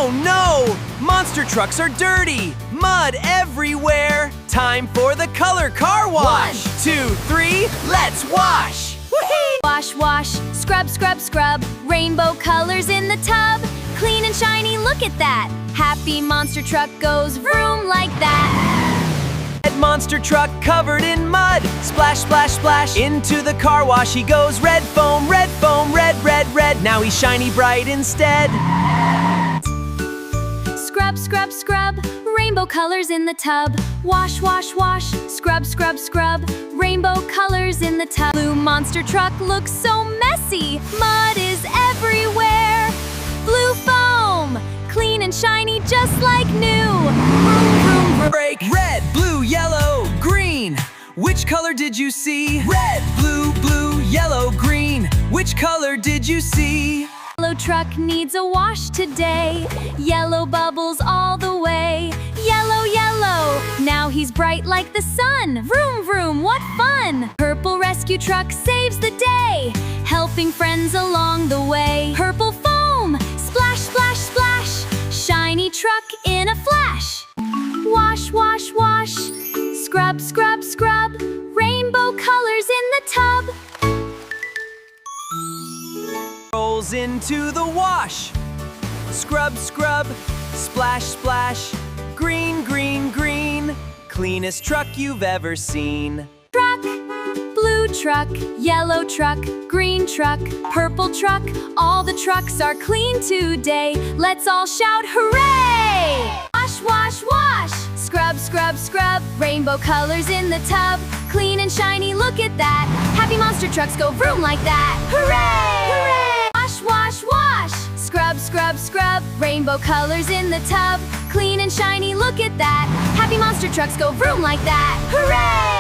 Oh no! Monster trucks are dirty! Mud everywhere! Time for the color car wash! 1, 2, 3, let's wash! Whee! Wash, wash, scrub, scrub, scrub. Rainbow colors in the tub. Clean and shiny, look at that. Happy monster truck goes vroom like that. Red monster truck covered in mud. Splash, splash, splash. Into the car wash he goes. Red foam, red, red, red. Now he's shiny bright instead. Scrub, scrub, scrub. Rainbow colors in the tub. Wash, wash, wash. Scrub, scrub, scrub. Rainbow colors in the tub. Blue monster truck looks so messy. Mud is everywhere. Blue foam, clean and shiny just like new. Vroom, vroom, vroom. Break. Red, blue, yellow, green. Which color did you see? Red, blue, blue, yellow, green. Which color did you see? Yellow truck needs a wash today. Yellow bubbles all the way. Yellow, yellow, now he's bright like the sun. Vroom, vroom, what fun! Purple rescue truck saves the day, helping friends along the way. Purple foam, splash, splash, splash. Shiny truck in a flash. Wash, wash, wash. Scrub, scrub, scrub. Rainbow colors in the tub. Rolls into the wash. Scrub, scrub, splash, splash. Green, green, green. Cleanest truck you've ever seen. Truck, blue truck, yellow truck, green truck, purple truck. All the trucks are clean today. Let's all shout hooray! Wash, wash, wash. Scrub, scrub, scrub. Rainbow colors in the tub. Clean and shiny, look at that. Happy monster trucks go vroom like that. Hooray! Hooray! Wash, wash, wash. Scrub, scrub, scrub. Rainbow colors in the tub. Clean and shiny, look at that. Happy monster trucks go vroom like that. Hooray!